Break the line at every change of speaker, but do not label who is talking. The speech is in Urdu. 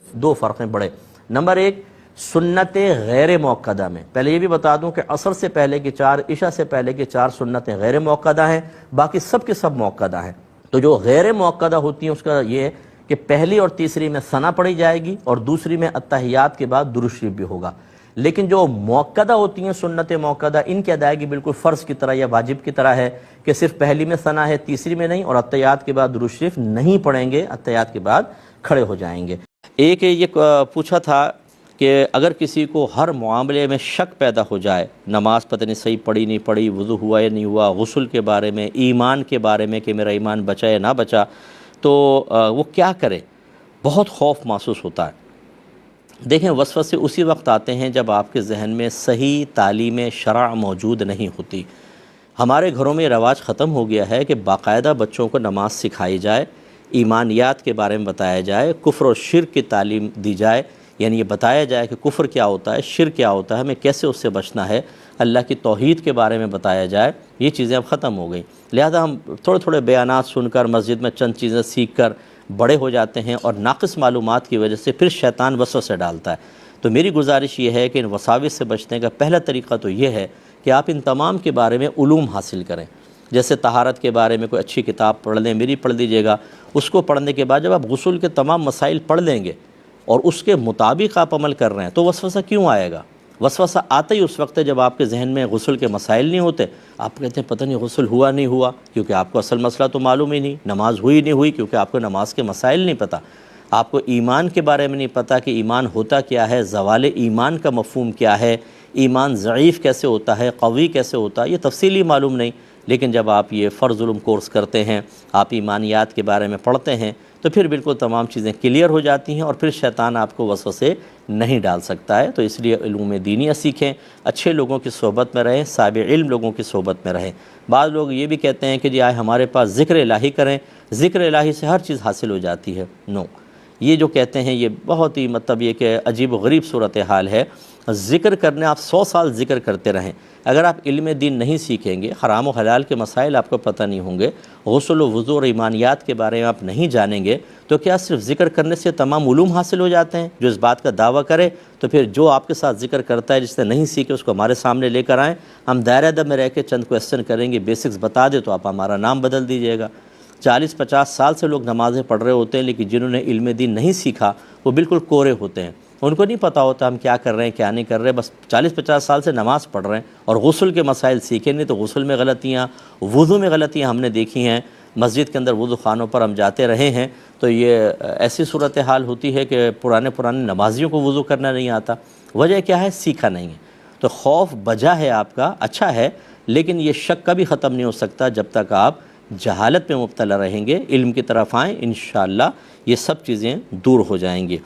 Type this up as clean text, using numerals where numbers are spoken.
دو فرق ہیں بڑے۔ نمبر ایک، سنت غیر موقدہ میں پہلے یہ بھی بتا دوں کہ عصر سے پہلے کی 4، عشاء سے پہلے کی 4 سنتیں غیر موقدہ ہیں، باقی سب کے سب موقدہ ہیں۔ تو جو غیر موقدہ ہوتی ہیں اس کا یہ ہے کہ پہلی اور تیسری میں ثنا پڑھی جائے گی اور دوسری میں اتحیات کے بعد درود شریف بھی ہوگا۔ لیکن جو موقدہ ہوتی ہیں سنت موقدہ، ان کی ادائیگی بالکل فرض کی طرح یا واجب کی طرح ہے کہ صرف پہلی میں ثنا ہے، تیسری میں نہیں، اور اتحیات کے بعد درود شریف نہیں پڑھیں گے، اتحیات کے بعد کھڑے ہو جائیں گے۔ ایک یہ پوچھا تھا کہ اگر کسی کو ہر معاملے میں شک پیدا ہو جائے، نماز پتہ نہیں صحیح پڑھی نہیں پڑھی، وضو ہوا یا نہیں ہوا، غسل کے بارے میں، ایمان کے بارے میں کہ میرا ایمان بچا یا نہ بچا، تو وہ کیا کرے؟ بہت خوف محسوس ہوتا ہے۔ دیکھیں، وسوسے اسی وقت آتے ہیں جب آپ کے ذہن میں صحیح تعلیم شرع موجود نہیں ہوتی۔ ہمارے گھروں میں رواج ختم ہو گیا ہے کہ باقاعدہ بچوں کو نماز سکھائی جائے، ایمانیات کے بارے میں بتایا جائے، کفر و شرک کی تعلیم دی جائے، یعنی یہ بتایا جائے کہ کفر کیا ہوتا ہے، شرک کیا ہوتا ہے، ہمیں کیسے اس سے بچنا ہے، اللہ کی توحید کے بارے میں بتایا جائے۔ یہ چیزیں اب ختم ہو گئیں، لہذا ہم تھوڑے تھوڑے بیانات سن کر مسجد میں چند چیزیں سیکھ کر بڑے ہو جاتے ہیں، اور ناقص معلومات کی وجہ سے پھر شیطان وسوسے ڈالتا ہے۔ تو میری گزارش یہ ہے کہ ان وساوس سے بچنے کا پہلا طریقہ تو یہ ہے کہ آپ ان تمام کے بارے میں علوم حاصل کریں۔ جیسے طہارت کے بارے میں کوئی اچھی کتاب پڑھ لیں، میری پڑھ لیجیے گا۔ اس کو پڑھنے کے بعد جب آپ غسل کے تمام مسائل پڑھ لیں گے اور اس کے مطابق آپ عمل کر رہے ہیں، تو وسوسہ کیوں آئے گا؟ وسوسہ آتا ہی اس وقت ہے جب آپ کے ذہن میں غسل کے مسائل نہیں ہوتے، آپ کہتے ہیں پتہ نہیں غسل ہوا نہیں ہوا، کیونکہ آپ کو اصل مسئلہ تو معلوم ہی نہیں، نماز ہوئی نہیں ہوئی کیونکہ آپ کو نماز کے مسائل نہیں پتہ، آپ کو ایمان کے بارے میں نہیں پتہ کہ ایمان ہوتا کیا ہے، زوال ایمان کا مفہوم کیا ہے، ایمان ضعیف کیسے ہوتا ہے، قوی کیسے ہوتا ہے، یہ تفصیلی معلوم نہیں۔ لیکن جب آپ یہ فرض علوم کورس کرتے ہیں، آپ ایمانیات کے بارے میں پڑھتے ہیں، تو پھر بالکل تمام چیزیں کلیئر ہو جاتی ہیں اور پھر شیطان آپ کو وسوسے نہیں ڈال سکتا ہے۔ تو اس لیے علوم دینیہ سیکھیں، اچھے لوگوں کی صحبت میں رہیں، صاحب علم لوگوں کی صحبت میں رہیں۔ بعض لوگ یہ بھی کہتے ہیں کہ جی آئے ہمارے پاس ذکر الہی کریں، ذکر الہی سے ہر چیز حاصل ہو جاتی ہے۔ نو، یہ جو کہتے ہیں یہ بہت ہی یہ کہ عجیب و غریب صورتحال ہے۔ ذکر کرنے آپ 100 سال ذکر کرتے رہیں، اگر آپ علم دین نہیں سیکھیں گے، حرام و حلال کے مسائل آپ کو پتہ نہیں ہوں گے، غسل و وضو اور ایمانیات کے بارے میں آپ نہیں جانیں گے، تو کیا صرف ذکر کرنے سے تمام علوم حاصل ہو جاتے ہیں؟ جو اس بات کا دعویٰ کرے تو پھر جو آپ کے ساتھ ذکر کرتا ہے، جس نے نہیں سیکھے اس کو ہمارے سامنے لے کر آئیں، ہم دائرہ ادب میں رہ کے چند کویسچن کریں گے، بیسکس بتا دے تو آپ ہمارا نام بدل دیجیے گا۔ 40-50 سال سے لوگ نمازیں پڑھ رہے ہوتے ہیں، لیکن جنہوں نے علم دین نہیں سیکھا وہ بالکل کورے ہوتے ہیں، ان کو نہیں پتہ ہوتا ہم کیا کر رہے ہیں کیا نہیں کر رہے، بس 40-50 سال سے نماز پڑھ رہے ہیں اور غسل کے مسائل سیکھیں نہیں، تو غسل میں غلطیاں، وضو میں غلطیاں ہم نے دیکھی ہیں، مسجد کے اندر وضو خانوں پر ہم جاتے رہے ہیں، تو یہ ایسی صورتحال ہوتی ہے کہ پرانے نمازیوں کو وضو کرنا نہیں آتا۔ وجہ کیا ہے؟ سیکھا نہیں ہے۔ تو خوف بجا ہے آپ کا، اچھا ہے، لیکن یہ شک کبھی ختم نہیں ہو سکتا جب تک آپ جہالت میں مبتلا رہیں گے۔ علم کی طرف آئیں، انشاءاللہ یہ سب چیزیں دور ہو جائیں گی۔